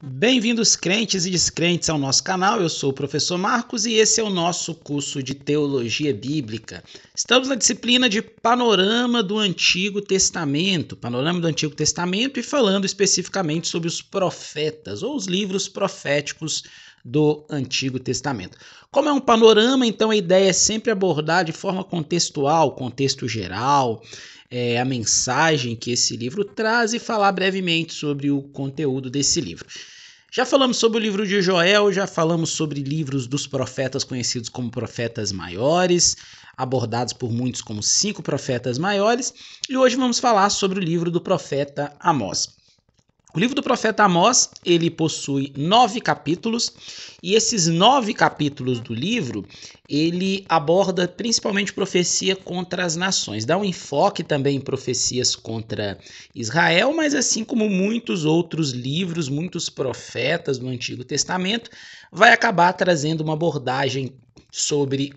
Bem-vindos, crentes e descrentes, ao nosso canal. Eu sou o professor Marcos e esse é o nosso curso de Teologia Bíblica. Estamos na disciplina de Panorama do Antigo Testamento, e falando especificamente sobre os profetas ou os livros proféticos do Antigo Testamento. Como é um panorama, então a ideia é sempre abordar de forma contextual, contexto geral, a mensagem que esse livro traz e falar brevemente sobre o conteúdo desse livro. Já falamos sobre o livro de Joel, já falamos sobre livros dos profetas conhecidos como profetas maiores, abordados por muitos como 5 profetas maiores, e hoje vamos falar sobre o livro do profeta Amós. O livro do profeta Amós, ele possui 9 capítulos, e esses 9 capítulos do livro, ele aborda principalmente profecia contra as nações. Dá um enfoque também em profecias contra Israel, mas assim como muitos outros livros, muitos profetas do Antigo Testamento, vai acabar trazendo uma abordagem sobre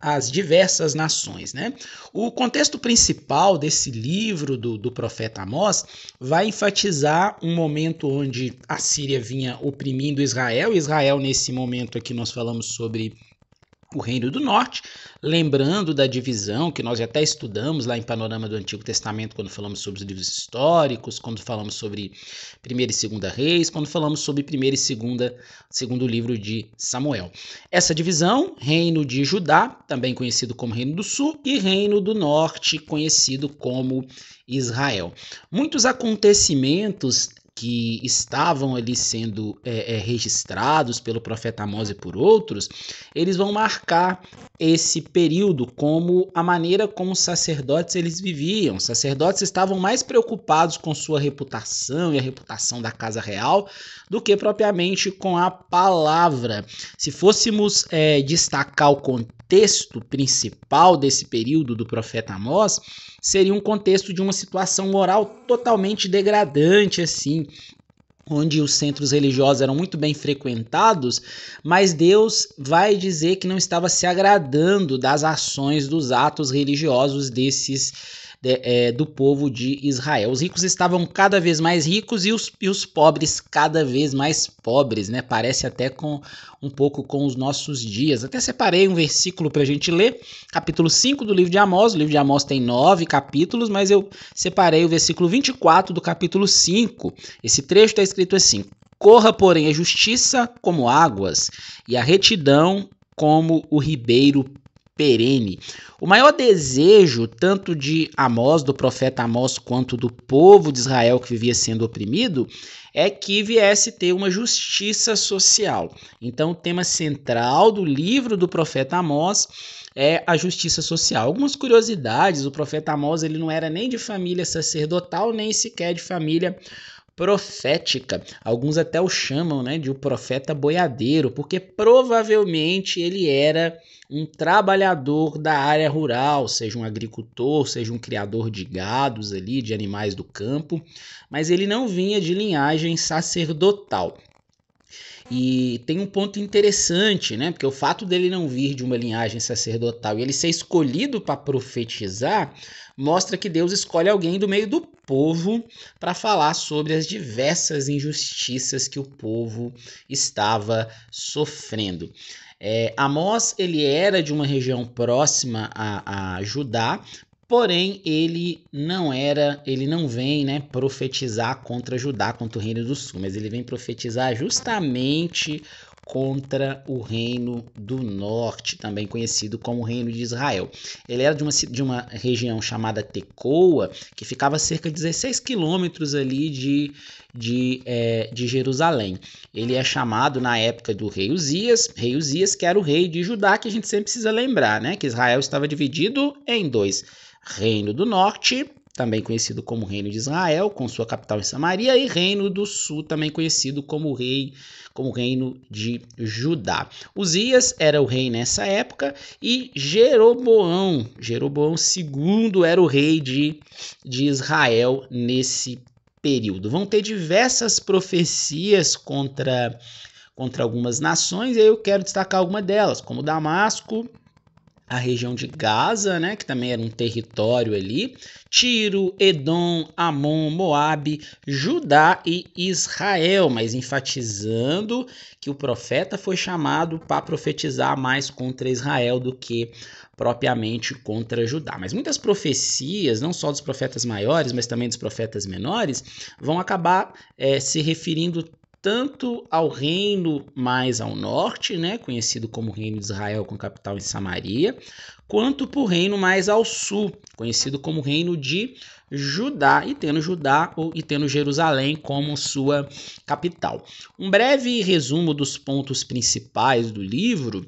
as diversas nações, né? O contexto principal desse livro do profeta Amós vai enfatizar um momento onde a Síria vinha oprimindo Israel. Israel, nesse momento aqui, nós falamos sobre o Reino do Norte, lembrando da divisão que nós já até estudamos lá em Panorama do Antigo Testamento, quando falamos sobre os livros históricos, quando falamos sobre 1ª e 2ª Reis, quando falamos sobre 1º e 2º livro de Samuel. Essa divisão, Reino de Judá, também conhecido como Reino do Sul, e Reino do Norte, conhecido como Israel. Muitos acontecimentos que estavam ali sendo registrados pelo profeta Amós e por outros, eles vão marcar esse período como a maneira como os sacerdotes eles viviam. Os sacerdotes estavam mais preocupados com sua reputação e a reputação da casa real do que propriamente com a palavra. Se fôssemos destacar o contexto principal desse período do profeta Amós, seria um contexto de uma situação moral totalmente degradante, assim, onde os centros religiosos eram muito bem frequentados, mas Deus vai dizer que não estava se agradando das ações, dos atos religiosos do povo de Israel. Os ricos estavam cada vez mais ricos e os pobres cada vez mais pobres, né? Parece até um pouco com os nossos dias. Até separei um versículo para a gente ler, capítulo 5 do livro de Amós. O livro de Amós tem 9 capítulos, mas eu separei o versículo 24 do capítulo 5. Esse trecho está escrito assim: corra, porém, a justiça como águas e a retidão como o ribeiro perene. O maior desejo, tanto de Amós, do profeta Amós, quanto do povo de Israel que vivia sendo oprimido, é que viesse ter uma justiça social. Então, o tema central do livro do profeta Amós é a justiça social. Algumas curiosidades: o profeta Amós ele não era nem de família sacerdotal, nem sequer de família profética. Alguns até o chamam, né, de o profeta boiadeiro, porque provavelmente ele era um trabalhador da área rural, seja um agricultor, seja um criador de gados ali, de animais do campo, mas ele não vinha de linhagem sacerdotal. E tem um ponto interessante, né? Porque o fato dele não vir de uma linhagem sacerdotal e ele ser escolhido para profetizar mostra que Deus escolhe alguém do meio do povo para falar sobre as diversas injustiças que o povo estava sofrendo. Amós ele era de uma região próxima a Judá, porém ele não vem, né, profetizar contra Judá, contra o Reino do Sul, mas ele vem profetizar justamente contra o Reino do Norte, também conhecido como o Reino de Israel. Ele era de uma região chamada Tecoa, que ficava a cerca de 16 quilômetros ali de Jerusalém. Ele é chamado na época do rei Uzias, que era o rei de Judá, que a gente sempre precisa lembrar, né, que Israel estava dividido em 2. Reino do Norte, também conhecido como Reino de Israel, com sua capital em Samaria, e Reino do Sul, também conhecido como Reino de Judá. Uzias era o rei nessa época e Jeroboão II era o rei de Israel nesse período. Vão ter diversas profecias contra algumas nações, e eu quero destacar alguma delas, como Damasco, a região de Gaza, né, que também era um território ali, Tiro, Edom, Amon, Moabe, Judá e Israel, mas enfatizando que o profeta foi chamado para profetizar mais contra Israel do que propriamente contra Judá. Mas muitas profecias, não só dos profetas maiores, mas também dos profetas menores, vão acabar se referindo tanto ao reino mais ao norte, né, conhecido como Reino de Israel, com capital em Samaria, quanto para o reino mais ao sul, conhecido como Reino de Judá, e tendo Jerusalém como sua capital. Um breve resumo dos pontos principais do livro.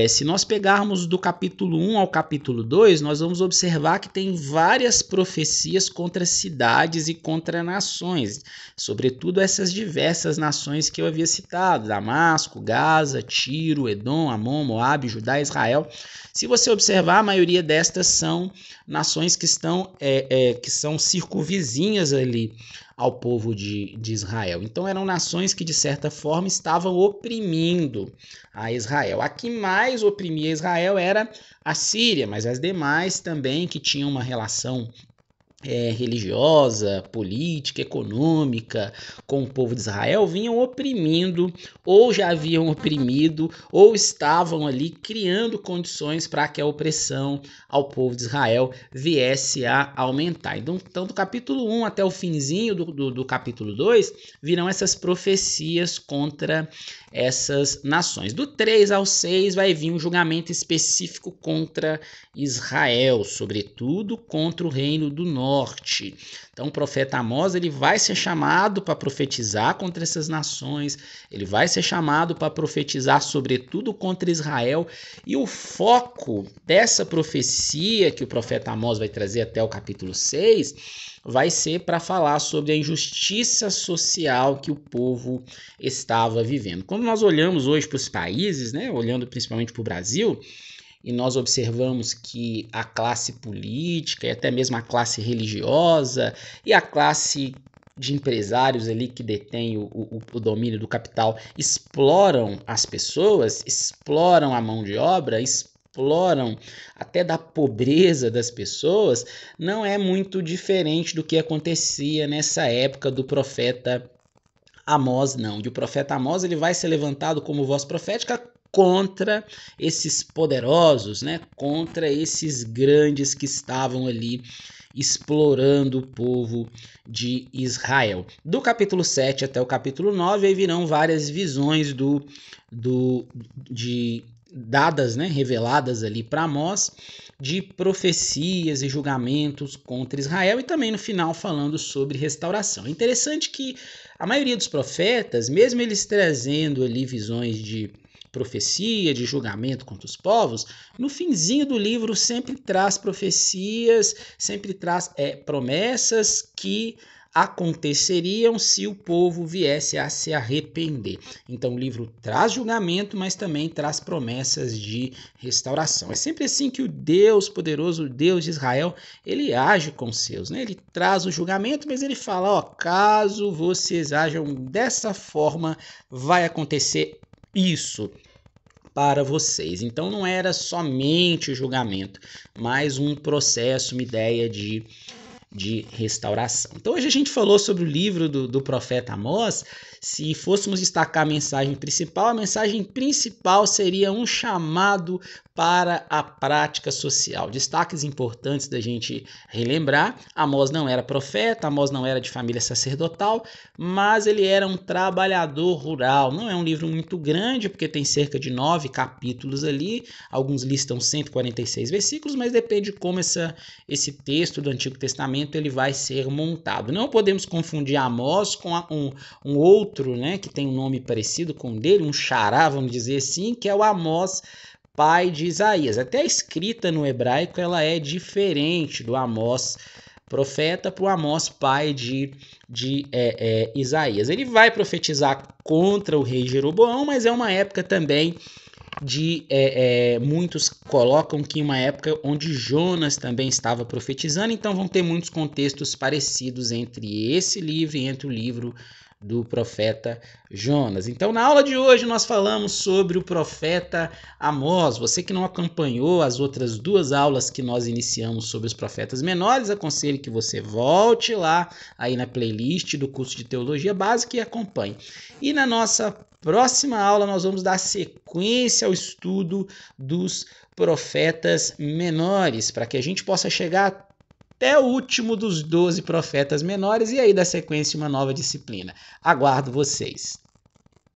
Se nós pegarmos do capítulo 1 ao capítulo 2, nós vamos observar que tem várias profecias contra cidades e contra nações, sobretudo essas diversas nações que eu havia citado, Damasco, Gaza, Tiro, Edom, Amon, Moabe, Judá e Israel. Se você observar, a maioria destas são nações que são circunvizinhas ali ao povo de Israel. Então eram nações que de certa forma estavam oprimindo a Israel. A que mais oprimia Israel era a Síria, mas as demais também que tinham uma relação religiosa, política, econômica com o povo de Israel, vinham oprimindo, ou já haviam oprimido, ou estavam ali criando condições para que a opressão ao povo de Israel viesse a aumentar. Então do capítulo 1 até o finzinho do capítulo 2, virão essas profecias contra essas nações. Do 3 ao 6 vai vir um julgamento específico contra Israel, sobretudo contra o reino do norte. Então o profeta Amós ele vai ser chamado para profetizar contra essas nações, ele vai ser chamado para profetizar sobretudo contra Israel, e o foco dessa profecia que o profeta Amós vai trazer até o capítulo 6 vai ser para falar sobre a injustiça social que o povo estava vivendo. Quando nós olhamos hoje para os países, né, olhando principalmente para o Brasil, e nós observamos que a classe política e até mesmo a classe religiosa e a classe de empresários ali que detêm o domínio do capital exploram as pessoas, exploram a mão de obra, exploram até da pobreza das pessoas, não é muito diferente do que acontecia nessa época do profeta Amós, não. E o profeta Amós ele vai ser levantado como voz profética contra esses poderosos, né? Contra esses grandes que estavam ali explorando o povo de Israel. Do capítulo 7 até o capítulo 9, aí virão várias visões dadas, né, reveladas ali para Amós, de profecias e julgamentos contra Israel, e também no final falando sobre restauração. É interessante que a maioria dos profetas, mesmo eles trazendo ali visões de profecia, de julgamento contra os povos, no finzinho do livro sempre traz profecias, sempre traz promessas que aconteceriam se o povo viesse a se arrepender. Então o livro traz julgamento, mas também traz promessas de restauração. É sempre assim que o Deus poderoso, o Deus de Israel, ele age com os seus, né? Ele traz o julgamento, mas ele fala, caso vocês ajam dessa forma, vai acontecer isso para vocês. Então não era somente o julgamento, mas um processo, uma ideia de restauração. Então hoje a gente falou sobre o livro do profeta Amós. Se fôssemos destacar a mensagem principal seria um chamado para a prática social. Destaques importantes da gente relembrar: Amós não era profeta, Amós não era de família sacerdotal, mas ele era um trabalhador rural. Não é um livro muito grande, porque tem cerca de 9 capítulos ali, alguns listam 146 versículos, mas depende de como esse texto do Antigo Testamento ele vai ser montado. Não podemos confundir Amós com um outro, né, que tem um nome parecido com o dele, um xará, vamos dizer assim, que é o Amós, pai de Isaías. Até a escrita no hebraico ela é diferente do Amós profeta para o Amós pai de Isaías. Ele vai profetizar contra o rei Jeroboão, mas é uma época também muitos colocam que uma época onde Jonas também estava profetizando, então vão ter muitos contextos parecidos entre esse livro e entre o livro do profeta Jonas. Então, na aula de hoje, nós falamos sobre o profeta Amós. Você que não acompanhou as outras 2 aulas que nós iniciamos sobre os profetas menores, aconselho que você volte lá aí na playlist do curso de Teologia Básica e acompanhe. E na nossa próxima aula, nós vamos dar sequência ao estudo dos profetas menores, para que a gente possa chegar até o último dos 12 profetas menores e aí dar sequência uma nova disciplina. Aguardo vocês.